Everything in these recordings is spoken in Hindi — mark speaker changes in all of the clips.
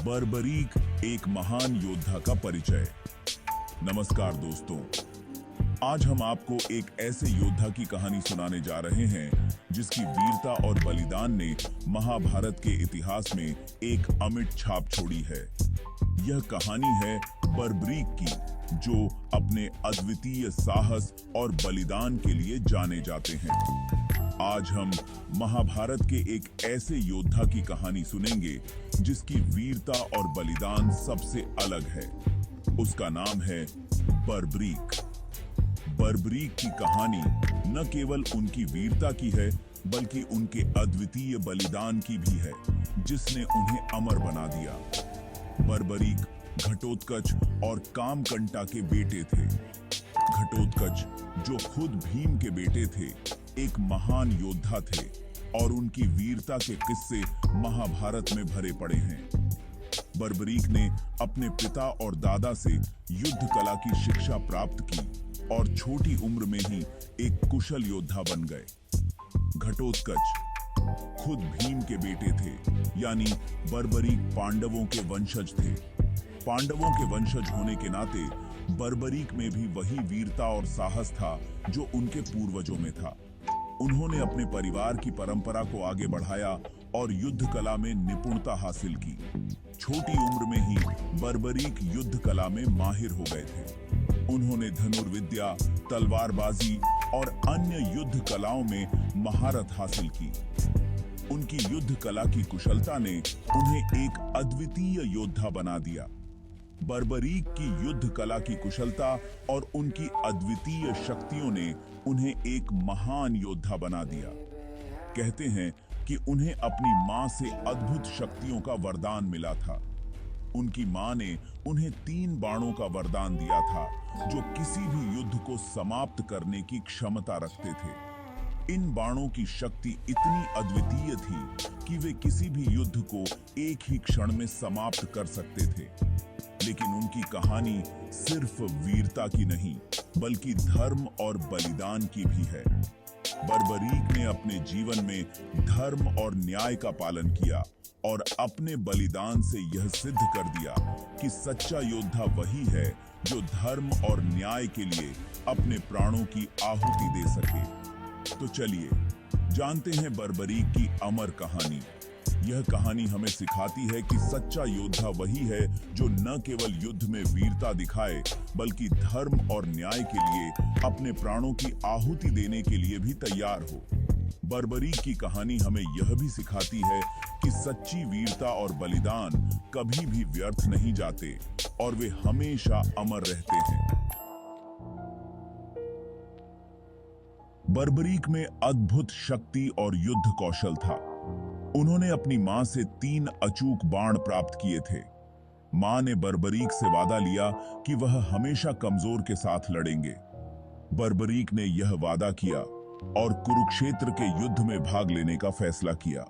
Speaker 1: बर्बरीक एक महान योद्धा का परिचय। नमस्कार दोस्तों, आज हम आपको एक ऐसे योद्धा की कहानी सुनाने जा रहे हैं जिसकी वीरता और बलिदान ने महाभारत के इतिहास में एक अमिट छाप छोड़ी है। यह कहानी है बर्बरीक की, जो अपने अद्वितीय साहस और बलिदान के लिए जाने जाते हैं। आज हम महाभारत के एक ऐसे योद्धा की कहानी सुनेंगे जिसकी वीरता और बलिदान सबसे अलग है। उसका नाम है बर्बरीक। बर्बरीक की कहानी न केवल उनकी वीरता की है, बल्कि उनके अद्वितीय बलिदान की भी है, जिसने उन्हें अमर बना दिया। बर्बरीक घटोत्कच और कामकंटा के बेटे थे। घटोत्कच, जो खुद भीम के बेटे थे, एक महान योद्धा थे और उनकी वीरता के किस्से महाभारत में भरे पड़े हैं। बर्बरीक ने अपने पिता और दादा से युद्ध कला की शिक्षा प्राप्त की और छोटी उम्र में ही एक कुशल योद्धा बन गए। घटोत्कच खुद भीम के बेटे थे, यानी बर्बरीक पांडवों के वंशज थे। पांडवों के वंशज होने के नाते बर्बरीक में भी वही वीरता और साहस था जो उनके पूर्वजों में था। उन्होंने अपने परिवार की परंपरा को आगे बढ़ाया और युद्ध कला में निपुणता हासिल की। छोटी उम्र में ही बर्बरीक युद्ध कला में माहिर हो गए थे। उन्होंने धनुर्विद्या, तलवारबाजी और अन्य युद्ध कलाओं में महारत हासिल की। उनकी युद्ध कला की कुशलता ने उन्हें एक अद्वितीय योद्धा बना दिया। बर्बरीक की युद्ध कला की कुशलता और उनकी अद्वितीय शक्तियों ने उन्हें एक महान योद्धा बना दिया। कहते हैं कि उन्हें अपनी मां से अद्भुत शक्तियों का वरदान मिला था। उनकी मां ने उन्हें 3 बाणों का वरदान दिया था, जो किसी भी युद्ध को समाप्त करने की क्षमता रखते थे। इन बाणों की शक्ति इतनी अद्वितीय थी कि वे किसी भी युद्ध को एक ही क्षण में समाप्त कर सकते थे। लेकिन उनकी कहानी सिर्फ वीरता की नहीं, बल्कि धर्म और बलिदान की भी है। बर्बरीक ने अपने जीवन में धर्म और न्याय का पालन किया और अपने बलिदान से यह सिद्ध कर दिया कि सच्चा योद्धा वही है जो धर्म और न्याय के लिए अपने प्राणों की आहुति दे सके। तो चलिए जानते हैं बर्बरीक की अमर कहानी। यह कहानी हमें सिखाती है कि सच्चा योद्धा वही है जो न केवल युद्ध में वीरता दिखाए, बल्कि धर्म और न्याय के लिए अपने प्राणों की आहुति देने के लिए भी तैयार हो। बर्बरीक की कहानी हमें यह भी सिखाती है कि सच्ची वीरता और बलिदान कभी भी व्यर्थ नहीं जाते और वे हमेशा अमर रहते हैं। बर्बरीक में अद्भुत शक्ति और युद्ध कौशल था। उन्होंने अपनी मां से 3 अचूक बाण प्राप्त किए थे। मां ने बर्बरीक से वादा लिया कि वह हमेशा कमजोर के साथ लड़ेंगे। बर्बरीक ने यह वादा किया और कुरुक्षेत्र के युद्ध में भाग लेने का फैसला किया।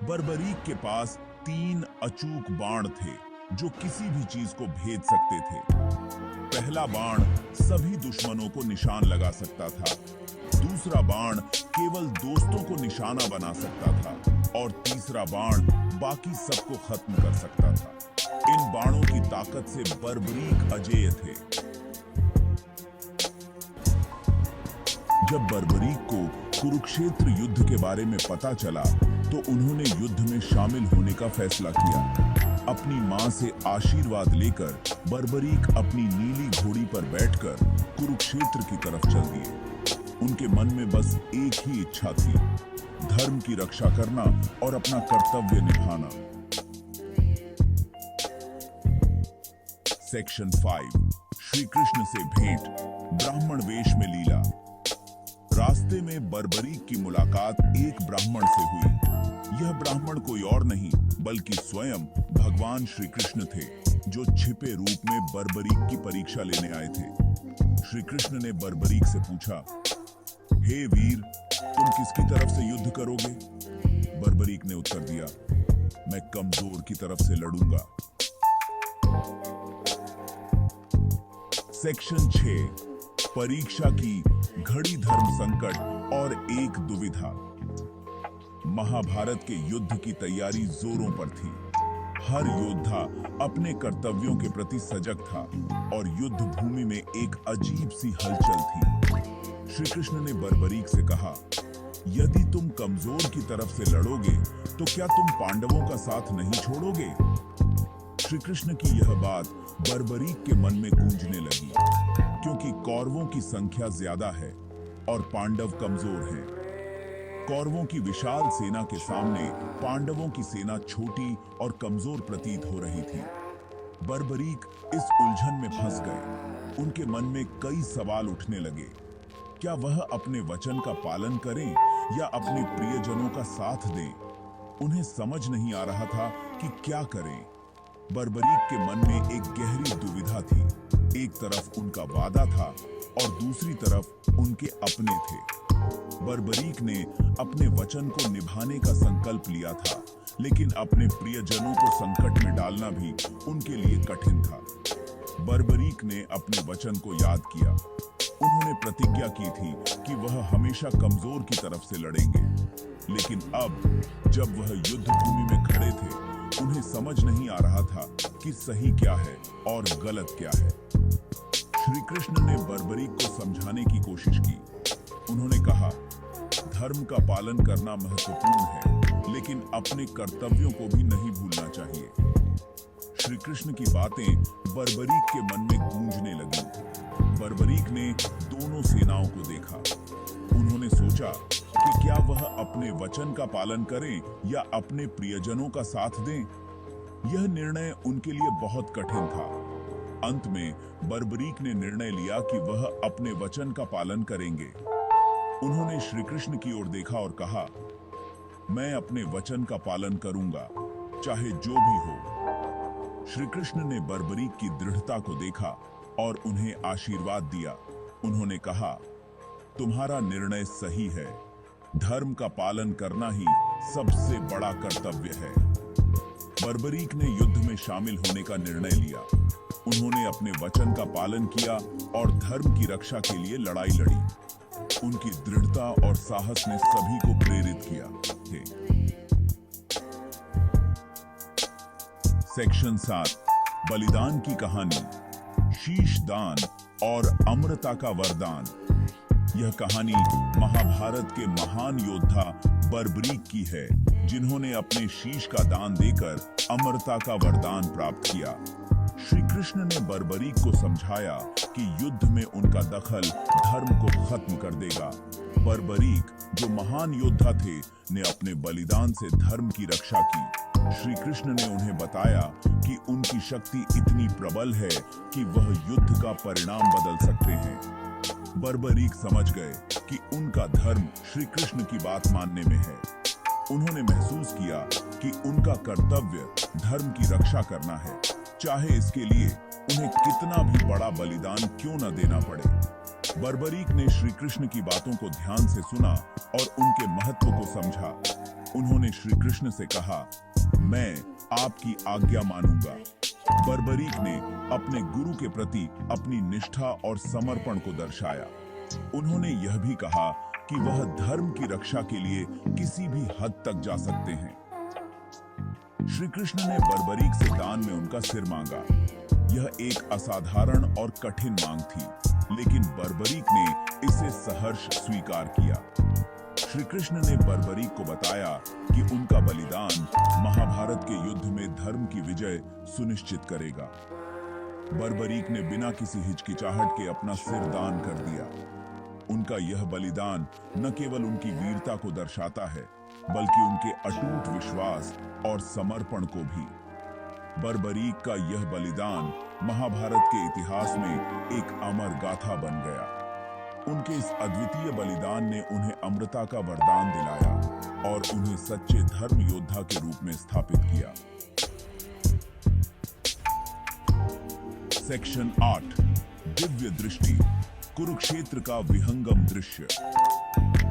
Speaker 1: बर्बरीक के पास 3 अचूक बाण थे जो किसी भी चीज को भेद सकते थे। पहला बाण सभी दुश्मनों को निशान लगा सकता था, दूसरा बाण केवल दोस्तों को निशाना बना सकता था और तीसरा बाण बाकी सबको खत्म कर सकता था। इन बाणों की ताकत से बर्बरीक अजेय थे। जब बर्बरीक को कुरुक्षेत्र युद्ध के बारे में पता चला, तो उन्होंने युद्ध में शामिल होने का फैसला किया। अपनी मां से आशीर्वाद लेकर बर्बरीक अपनी नीली घोड़ी पर बैठकर कुरुक्षेत्र की तरफ चल दिए। उनके मन में बस एक ही इच्छा थी, धर्म की रक्षा करना और अपना कर्तव्य निभाना। सेक्शन 5, श्री कृष्ण से भेंट, ब्राह्मण वेश में लीला। रास्ते में बर्बरीक की मुलाकात एक ब्राह्मण से हुई। यह ब्राह्मण कोई और नहीं बल्कि स्वयं भगवान श्री कृष्ण थे, जो छिपे रूप में बर्बरीक की परीक्षा लेने आए थे। श्री कृष्ण ने बर्बरीक से पूछा, हे वीर, तुम किसकी तरफ से युद्ध करोगे? बर्बरीक ने उत्तर दिया, मैं कमजोर की तरफ से लड़ूंगा। सेक्शन 6, परीक्षा की घड़ी, धर्म संकट और एक दुविधा। महाभारत के युद्ध की तैयारी जोरों पर थी। हर योद्धा अपने कर्तव्यों के प्रति सजग था और युद्ध भूमि में एक अजीब सी हलचल थी। श्री कृष्ण ने बर्बरीक से कहा, यदि तुम कमजोर की तरफ से लड़ोगे तो क्या तुम पांडवों का साथ नहीं छोड़ोगे? श्री कृष्ण की यह बात बर्बरीक के मन में गूंजने लगी, क्योंकि कौरवों की संख्या ज्यादा है और पांडव कमजोर हैं। कौरवों की विशाल सेना के सामने पांडवों की सेना छोटी और कमजोर प्रतीत हो रही थी। बर्बरीक इस उलझन में फंस गए। उनके मन में कई सवाल उठने लगे। क्या वह अपने वचन का पालन करें या अपने प्रियजनों का साथ दें? उन्हें समझ नहीं आ रहा था कि क्या करें। बर्बरीक के मन में एक गहरी दुविधा थी। एक तरफ उनका वादा था और दूसरी तरफ उनके अपने थे। बर्बरीक ने अपने वचन को निभाने का संकल्प लिया था, लेकिन अपने प्रियजनों को संकट में डालना भी उनके लिए कठिन था। बर्बरीक ने अपने वचन को याद किया। उन्होंने प्रतिज्ञा की थी कि वह हमेशा कमजोर की तरफ से लड़ेंगे, लेकिन अब जब वह युद्ध भूमि में खड़े थे, उन्हें समझ नहीं आ रहा था कि सही क्या है और गलत क्या है। श्री कृष्ण ने बर्बरीक को समझाने की कोशिश की। उन्होंने कहा, धर्म का पालन करना महत्वपूर्ण है, लेकिन अपने कर्तव्यों को भी नहीं भूलना चाहिए। श्री कृष्ण की बातें बर्बरीक के मन में गूंजने लगीं। बर्बरीक ने दोनों सेनाओं को देखा। उन्होंने सोचा कि क्या वह अपने वचन का पालन करें या अपने प्रियजनों का साथ दें। यह निर्णय उनके लिए बहुत कठिन था। अंत में बर्बरीक ने निर्णय लिया कि वह अपने वचन का पालन करेंगे। उन्होंने श्री कृष्ण की ओर देखा और कहा, मैं अपने वचन का पालन करूंगा, चाहे जो भी हो। श्री कृष्ण ने बर्बरीक की दृढ़ता को देखा और उन्हें आशीर्वाद दिया। उन्होंने कहा, तुम्हारा निर्णय सही है। धर्म का पालन करना ही सबसे बड़ा कर्तव्य है। बर्बरीक ने युद्ध में शामिल होने का निर्णय लिया। उन्होंने अपने वचन का पालन किया और धर्म की रक्षा के लिए लड़ाई लड़ी। उनकी दृढ़ता और साहस ने सभी को प्रेरित किया। सेक्शन 7, बलिदान की कहानी, शीश दान और अमरता का वरदान। यह कहानी महाभारत के महान योद्धा बर्बरीक की है, जिन्होंने अपने शीश का दान देकर अमरता का वरदान प्राप्त किया। श्री कृष्ण ने बर्बरीक को समझाया कि युद्ध में उनका दखल धर्म को खत्म कर देगा। बर्बरीक, जो महान योद्धा थे, ने अपने बलिदान से धर्म की रक्षा की। श्री कृष्ण ने उन्हें बताया कि उनकी शक्ति इतनी प्रबल है कि वह युद्ध का परिणाम बदल सकते हैं। बर्बरीक समझ गए कि उनका धर्म श्री कृष्ण की बात मानने में है। उन्होंने महसूस किया कि उनका कर्तव्य धर्म की रक्षा करना है, चाहे इसके लिए उन्हें कितना भी बड़ा बलिदान क्यों न देना पड़े। बर्बरीक ने श्री कृष्ण की बातों को ध्यान से सुना और उनके महत्व को समझा। उन्होंने श्री कृष्ण से कहा, मैं आपकी आज्ञा मानूंगा। बर्बरीक ने अपने गुरु के प्रति अपनी निष्ठा और समर्पण को दर्शाया। उन्होंने यह भी कहा कि वह धर्म की रक्षा के लिए किसी भी हद तक जा सकते हैं। श्री कृष्ण ने बर्बरीक से दान में उनका सिर मांगा। यह एक असाधारण और कठिन मांग थी, लेकिन बर्बरीक ने इसे सहर्ष स्वीकार किया। श्री कृष्ण ने बर्बरीक को बताया कि उनका बलिदान महाभारत के युद्ध में धर्म की विजय सुनिश्चित करेगा। बर्बरीक ने बिना किसी हिचकिचाहट के अपना सिर दान कर दिया। उनका यह बलिदान न केवल उनकी वीरता को दर्शाता है, बल्कि उनके अटूट विश्वास और समर्पण को भी। बर्बरीक का यह बलिदान महाभारत के इतिहास में एक अमर गाथा बन गया। उनके इस अद्वितीय बलिदान ने उन्हें अमरता का वरदान दिलाया और उन्हें सच्चे धर्म योद्धा के रूप में स्थापित किया। सेक्शन 8, दिव्य दृष्टि, कुरुक्षेत्र का विहंगम दृश्य।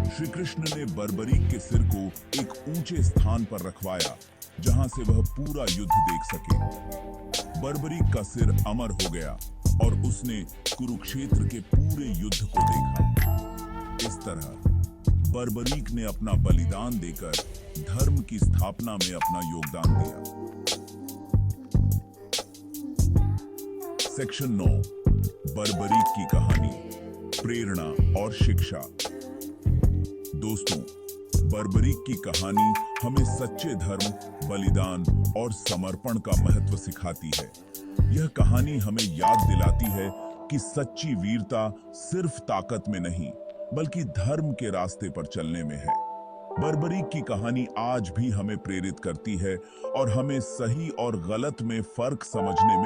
Speaker 1: श्री कृष्ण ने बर्बरीक के सिर को एक ऊंचे स्थान पर रखवाया, जहां से वह पूरा युद्ध देख सके। बर्बरीक का सिर अमर हो गया और उसने कुरुक्षेत्र के पूरे युद्ध को देखा। इस तरह बर्बरीक ने अपना बलिदान देकर धर्म की स्थापना में अपना योगदान दिया। सेक्शन 9, बर्बरीक की कहानी, प्रेरणा और शिक्षा। दोस्तों, बर्बरीक की कहानी हमें सच्चे धर्म, बलिदान और समर्पण का महत्व सिखाती है। यह कहानी हमें याद दिलाती है कि सच्ची वीरता सिर्फ ताकत में नहीं, बल्कि धर्म के रास्ते पर चलने में है। बर्बरीक की कहानी आज भी हमें प्रेरित करती है और हमें सही और गलत में फर्क समझने में